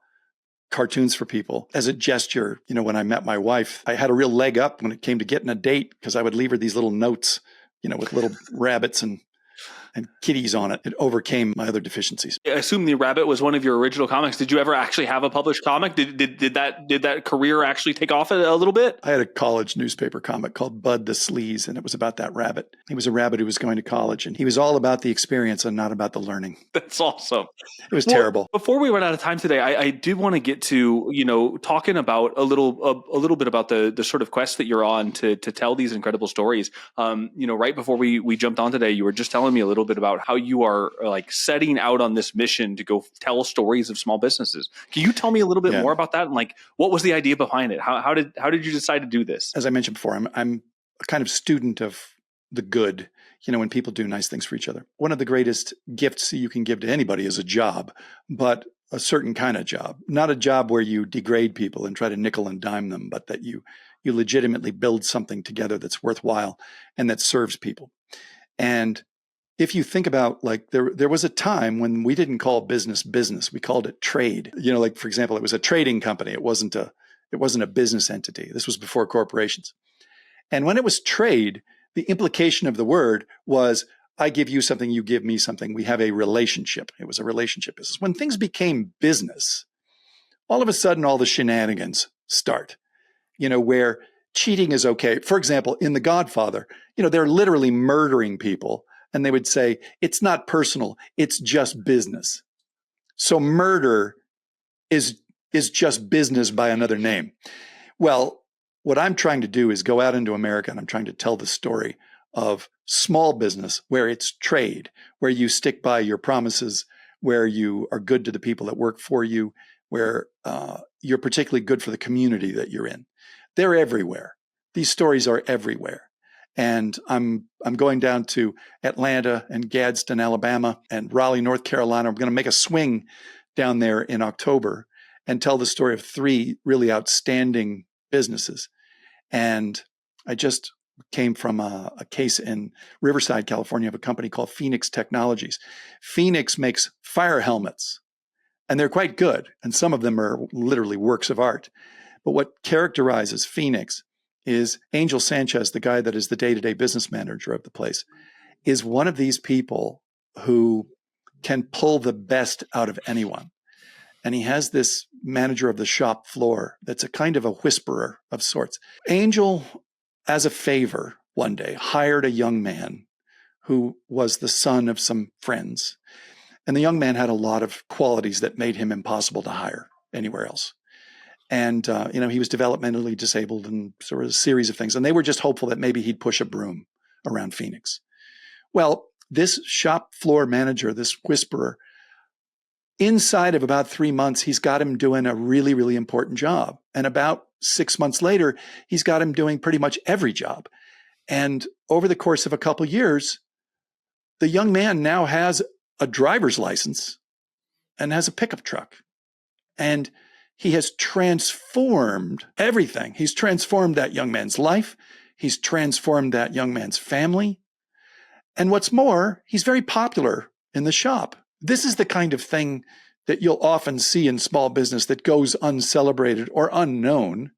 cartoons for people as a gesture. When I met my wife, I had a real leg up when it came to getting a date because I would leave her these little notes, with little rabbits and and kitties on it. It overcame my other deficiencies. I assume the rabbit was one of your original comics. Did you ever actually have a published comic? Did that career actually take off a little bit? I had a college newspaper comic called Bud the Sleaze, and it was about that rabbit. He was a rabbit who was going to college, and he was all about the experience and not about the learning. That's awesome. It was terrible. Before we run out of time today, I do want to get to, talking about a little bit about the sort of quest that you're on to tell these incredible stories. Right before we jumped on today, you were just telling me a little bit about how you are like setting out on this mission to go tell stories of small businesses. Can you tell me a little bit more about that? And like, what was the idea behind it? How did you decide to do this? As I mentioned before, I'm a kind of student of the good, when people do nice things for each other. One of the greatest gifts you can give to anybody is a job, but a certain kind of job, not a job where you degrade people and try to nickel and dime them, but that you legitimately build something together that's worthwhile and that serves people. And if you think about, like, there was a time when we didn't call business, we called it trade. Like, for example, it was a trading company. It wasn't a business entity. This was before corporations. And when it was trade, the implication of the word was, I give you something, you give me something. We have a relationship. It was a relationship business. When things became business, all of a sudden, all the shenanigans start, where cheating is okay. For example, in The Godfather, they're literally murdering people. And they would say, it's not personal, it's just business. So murder is just business by another name. Well, what I'm trying to do is go out into America, and I'm trying to tell the story of small business where it's trade, where you stick by your promises, where you are good to the people that work for you, where you're particularly good for the community that you're in. They're everywhere. These stories are everywhere. And I'm going down to Atlanta and Gadsden, Alabama, and Raleigh, North Carolina. I'm going to make a swing down there in October and tell the story of 3 really outstanding businesses. And I just came from a case in Riverside, California, of a company called Phoenix Technologies. Phoenix makes fire helmets, and they're quite good. And some of them are literally works of art. But what characterizes Phoenix is Angel Sanchez, the guy that is the day-to-day business manager of the place, is one of these people who can pull the best out of anyone. And he has this manager of the shop floor that's a kind of a whisperer of sorts. Angel, as a favor, one day hired a young man who was the son of some friends. And the young man had a lot of qualities that made him impossible to hire anywhere else. And, he was developmentally disabled and sort of a series of things. And they were just hopeful that maybe he'd push a broom around Phoenix. Well, this shop floor manager, this whisperer, inside of about 3 months, he's got him doing a really, really important job. And about 6 months later, he's got him doing pretty much every job. And over the course of a couple years, the young man now has a driver's license and has a pickup truck. And he has transformed everything. He's transformed that young man's life. He's transformed that young man's family. And what's more, he's very popular in the shop. This is the kind of thing that you'll often see in small business that goes uncelebrated or unknown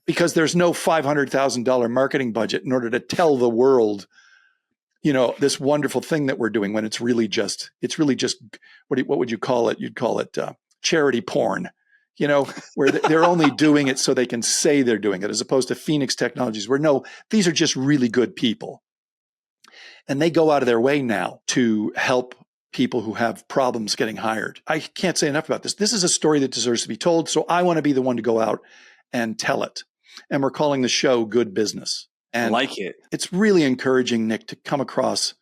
because there's no $500,000 marketing budget in order to tell the world, this wonderful thing that we're doing, when it's really just what would you call it? You'd call it charity porn. Where they're only doing it so they can say they're doing it, as opposed to Phoenix Technologies, where no, these are just really good people. And they go out of their way now to help people who have problems getting hired. I can't say enough about this. This is a story that deserves to be told. So I want to be the one to go out and tell it. And we're calling the show Good Business. And I like it. It's really encouraging, Nick, to come across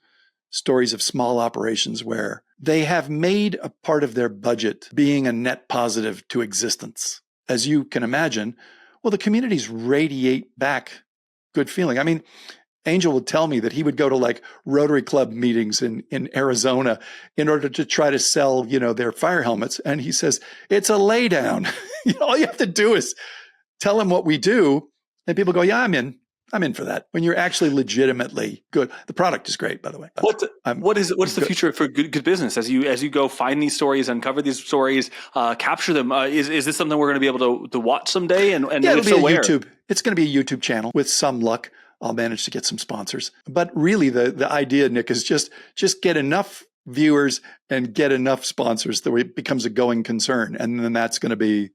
stories of small operations where they have made a part of their budget being a net positive to existence. As you can imagine, well, the communities radiate back good feeling. I mean, Angel would tell me that he would go to like Rotary Club meetings in Arizona in order to try to sell, their fire helmets. And he says, it's a lay down. All you have to do is tell them what we do. And people go, yeah, I'm in for that. When you're actually legitimately good. The product is great, by the way. What's the future for good business as you go find these stories, uncover these stories, capture them? Is this something we're going to be able to watch someday? And it'll be a YouTube. It's going to be a YouTube channel with some luck. I'll manage to get some sponsors. But really the idea, Nick, is just get enough viewers and get enough sponsors that it becomes a going concern. And then that's going to be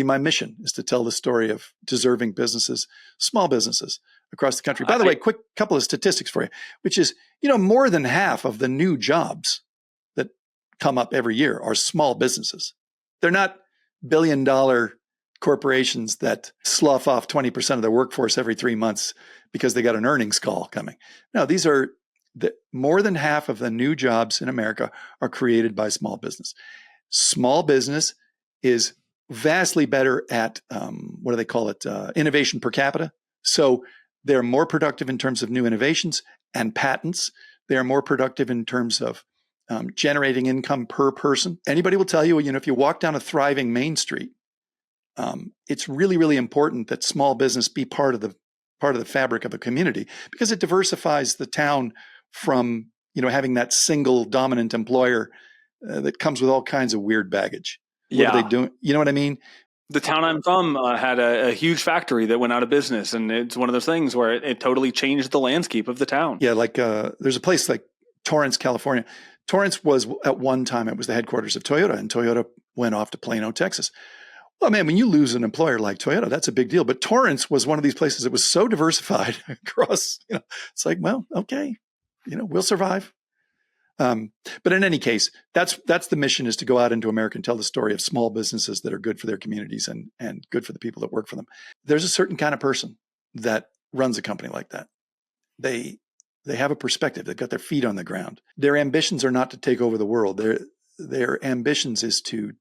my mission, is to tell the story of deserving businesses, small businesses across the country. By the way, quick couple of statistics for you, which is, more than half of the new jobs that come up every year are small businesses. They're not billion-dollar corporations that slough off 20% of their workforce every 3 months because they got an earnings call coming. No, these are more than half of the new jobs in America are created by small business. Small business is vastly better at, what do they call it? Innovation per capita. So they're more productive in terms of new innovations and patents. They are more productive in terms of generating income per person. Anybody will tell you, if you walk down a thriving Main Street, it's really, really important that small business be part of the fabric of a community, because it diversifies the town from, having that single dominant employer that comes with all kinds of weird baggage. What are they doing? You know what I mean? The town I'm from had a huge factory that went out of business, and it's one of those things where it totally changed the landscape of the town. Yeah, like there's a place like Torrance, California. Torrance was, at one time, it was the headquarters of Toyota, and Toyota went off to Plano, Texas. Well, man, when you lose an employer like Toyota, that's a big deal. But Torrance was one of these places that was so diversified across, it's like, well, okay, we'll survive. But in any case, that's the mission, is to go out into America and tell the story of small businesses that are good for their communities and good for the people that work for them. There's a certain kind of person that runs a company like that. They have a perspective. They've got their feet on the ground. Their ambitions are not to take over the world. Their ambitions is to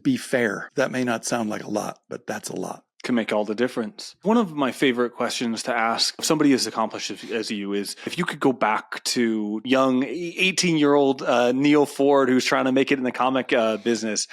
be fair. That may not sound like a lot, but that's a lot. Can make all the difference. One of my favorite questions to ask somebody as accomplished as you is, if you could go back to young 18-year-old Neal Foard, who's trying to make it in the comic business,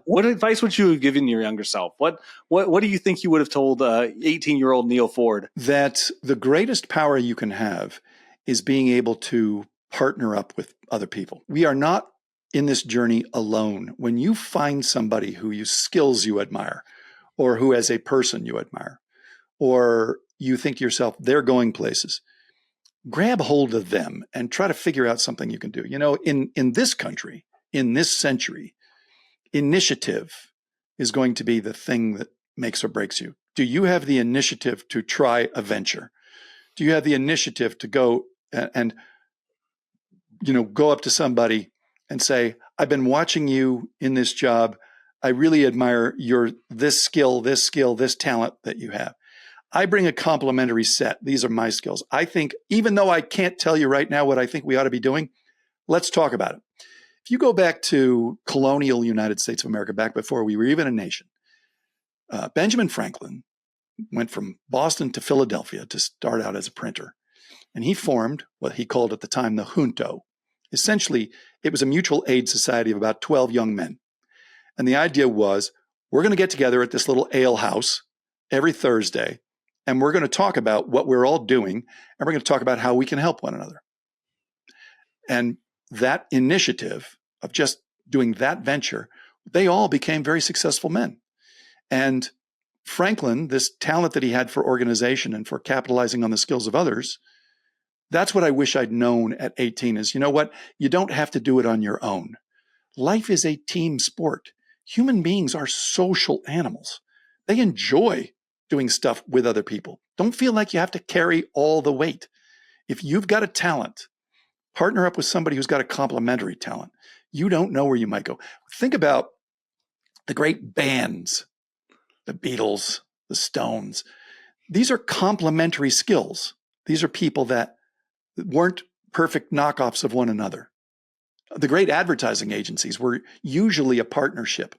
what advice would you have given your younger self? What do you think you would have told 18-year-old Neal Foard? That the greatest power you can have is being able to partner up with other people. We are not in this journey alone. When you find somebody whose skills you admire, or who as a person you admire, or you think to yourself, they're going places, grab hold of them and try to figure out something you can do. In this country, in this century, initiative is going to be the thing that makes or breaks you. Do you have the initiative to try a venture? Do you have the initiative to go and go up to somebody and say, I've been watching you in this job. I really admire this skill, this talent that you have. I bring a complementary set. These are my skills. I think, even though I can't tell you right now what I think we ought to be doing, let's talk about it. If you go back to colonial United States of America, back before we were even a nation, Benjamin Franklin went from Boston to Philadelphia to start out as a printer. And he formed what he called at the time the junto. Essentially, it was a mutual aid society of about 12 young men. And the idea was, we're going to get together at this little ale house every Thursday, and we're going to talk about what we're all doing, and we're going to talk about how we can help one another. And that initiative of just doing that venture, they all became very successful men. And Franklin, this talent that he had for organization and for capitalizing on the skills of others, that's what I wish I'd known at 18 is, you know what? You don't have to do it on your own. Life is a team sport. Human beings are social animals. They enjoy doing stuff with other people. Don't feel like you have to carry all the weight. If you've got a talent, partner up with somebody who's got a complementary talent. You don't know where you might go. Think about the great bands, the Beatles, the Stones. These are complementary skills. These are people that weren't perfect knockoffs of one another. The great advertising agencies were usually a partnership.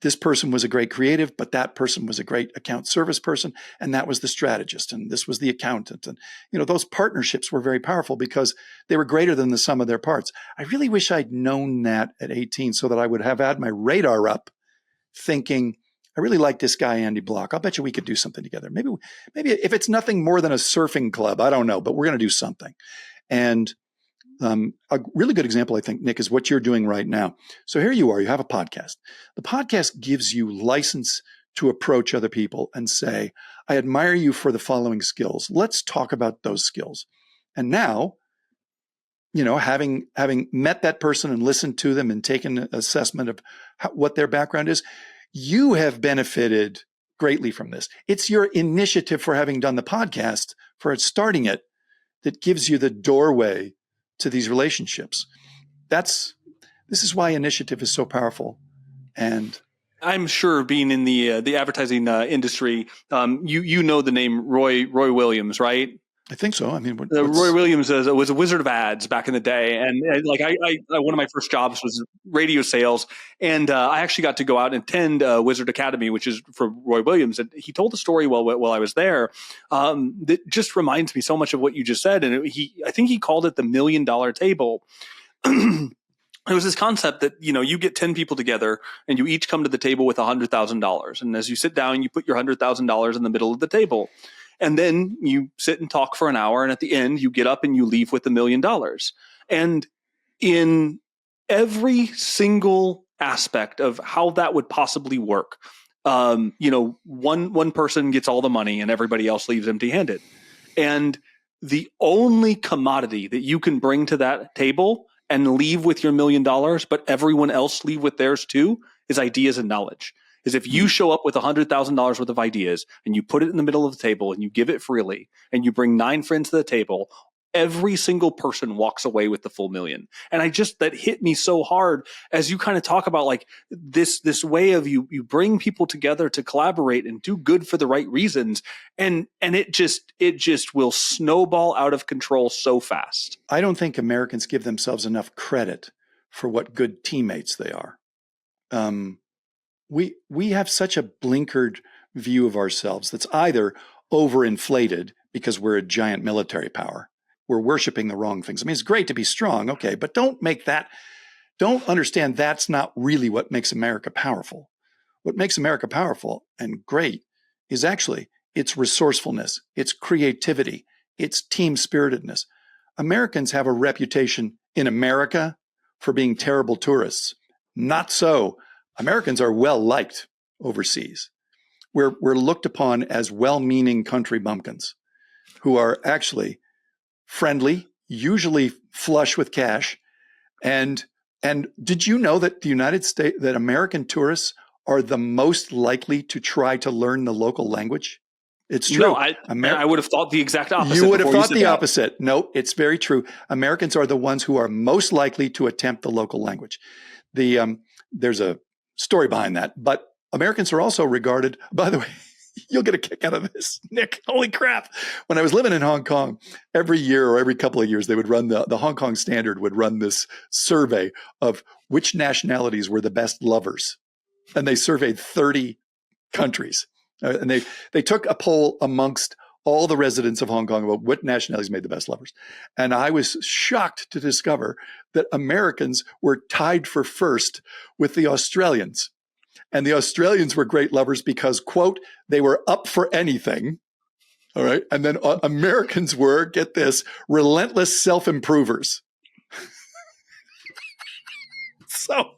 This person was a great creative, but that person was a great account service person, and that was the strategist, and this was the accountant. And those partnerships were very powerful because they were greater than the sum of their parts. I really wish I'd known that at 18 so that I would have had my radar up thinking, I really like this guy, Andy Block. I'll bet you we could do something together. Maybe if it's nothing more than a surfing club, I don't know, but we're going to do something. And a really good example, I think, Nick, is what you're doing right now. So here you are, you have a podcast. The podcast gives you license to approach other people and say, I admire you for the following skills. Let's talk about those skills. And now, having met that person and listened to them and taken an assessment of what their background is, you have benefited greatly from this. It's your initiative for having done the podcast, for starting it, that gives you the doorway to these relationships. This is why initiative is so powerful. And I'm sure, being in the advertising industry, you know the name Roy Williams, right? I think so. I mean, Roy Williams was a wizard of ads back in the day, and like I one of my first jobs was radio sales, and I actually got to go out and attend Wizard Academy, which is for Roy Williams, and he told a story while I was there that just reminds me so much of what you just said, and I think he called it the $1 million table. It was this concept that, you get 10 people together and you each come to the table with $100,000. And as you sit down, you put your $100,000 in the middle of the table. And then you sit and talk for an hour. And at the end, you get up and you leave with $1 million. And in every single aspect of how that would possibly work, one person gets all the money and everybody else leaves empty-handed. And the only commodity that you can bring to that table and leave with your $1 million, but everyone else leave with theirs too, is ideas and knowledge. Is if you show up with $100,000 worth of ideas and you put it in the middle of the table and you give it freely and you bring 9 friends to the table, every single person walks away with the full $1 million. And that hit me so hard as you kind of talk about like this way of you bring people together to collaborate and do good for the right reasons. And it just will snowball out of control so fast. I don't think Americans give themselves enough credit for what good teammates they are. We have such a blinkered view of ourselves that's either overinflated because we're a giant military power. We're worshiping the wrong things. I mean, it's great to be strong, okay, but don't understand that's not really what makes America powerful. What makes America powerful and great is actually its resourcefulness, its creativity, its team-spiritedness. Americans have a reputation in America for being terrible tourists. Not so. Americans are well-liked overseas. We're looked upon as well-meaning country bumpkins who are actually friendly, usually flush with cash. And did you know that that American tourists are the most likely to try to learn the local language? It's true. No, I would have thought the exact opposite. You would have thought the opposite. No, it's very true. Americans are the ones who are most likely to attempt the local language. There's a story behind that, but Americans are also regarded, by the way, you'll get a kick out of this, Nick. Holy crap. When I was living in Hong Kong, every year or every couple of years, they would run the Hong Kong Standard would run this survey of which nationalities were the best lovers. And they surveyed 30 countries. And they took a poll amongst all the residents of Hong Kong about what nationalities made the best lovers. And I was shocked to discover that Americans were tied for first with the Australians. And the Australians were great lovers because, quote, they were up for anything. All right. And then Americans were, get this, relentless self-improvers. So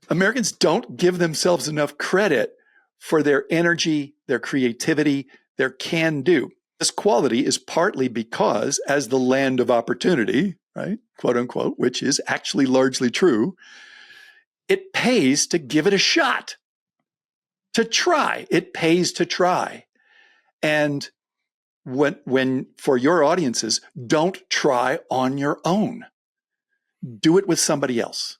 Americans don't give themselves enough credit for their energy, their creativity, their can-do. This quality is partly because, as the land of opportunity, right, quote unquote, which is actually largely true, it pays to give it a shot, to try. It pays to try. And when for your audiences, don't try on your own. Do it with somebody else.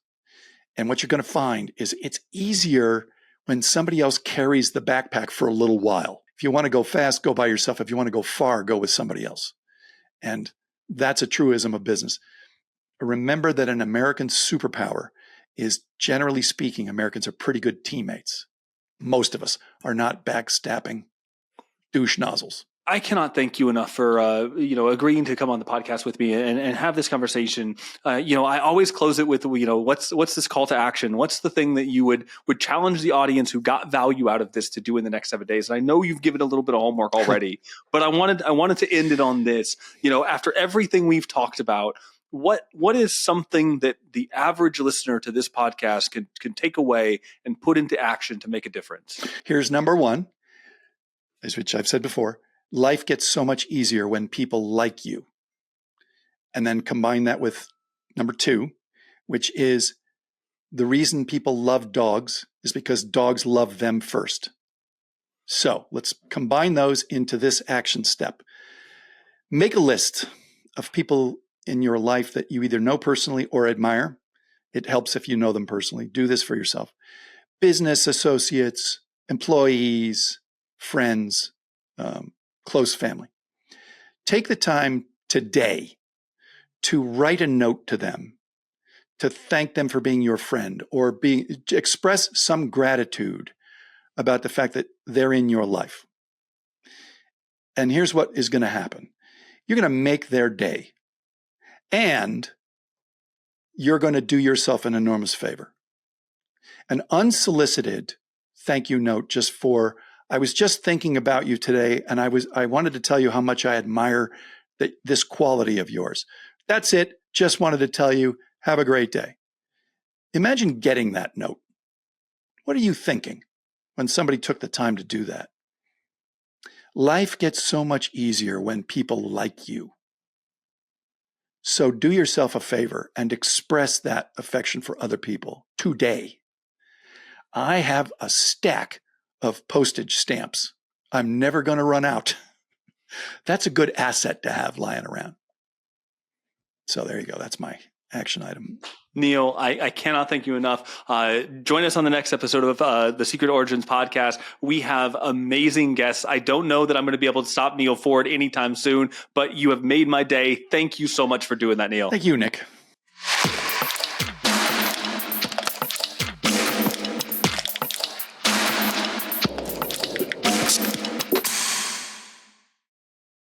And what you're going to find is it's easier when somebody else carries the backpack for a little while. If you want to go fast, go by yourself. If you want to go far, go with somebody else. And that's a truism of business. Remember that an American superpower is, generally speaking, Americans are pretty good teammates. Most of us are not backstabbing douche nozzles. I cannot thank you enough for agreeing to come on the podcast with me and have this conversation. I always close it with what's this call to action? What's the thing that you would challenge the audience who got value out of this to do in the next 7 days? And I know you've given a little bit of homework already, but I wanted to end it on this. After everything we've talked about, what is something that the average listener to this podcast can take away and put into action to make a difference? Here's number one, which I've said before. Life gets so much easier when people like you. And then combine that with number two, which is the reason people love dogs is because dogs love them first. So let's combine those into this action step. Make a list of people in your life that you either know personally or admire. It helps if you know them personally. Do this for yourself. Business associates, employees, friends, close family. Take the time today to write a note to them, to thank them for being your friend, or express some gratitude about the fact that they're in your life. And here's what is going to happen. You're going to make their day. And you're going to do yourself an enormous favor. An unsolicited thank you note just for, I was just thinking about you today, and I wanted to tell you how much I admire this quality of yours. That's it. Just wanted to tell you, have a great day. Imagine getting that note. What are you thinking when somebody took the time to do that? Life gets so much easier when people like you. So do yourself a favor and express that affection for other people today. I have a stack of postage stamps. I'm never going to run out. That's a good asset to have lying around. So there you go. That's my action item. Neal, I cannot thank you enough. Join us on the next episode of the Secret Origins podcast. We have amazing guests. I don't know that I'm going to be able to stop Neal Foard anytime soon, but you have made my day. Thank you so much for doing that, Neal. Thank you, Nick.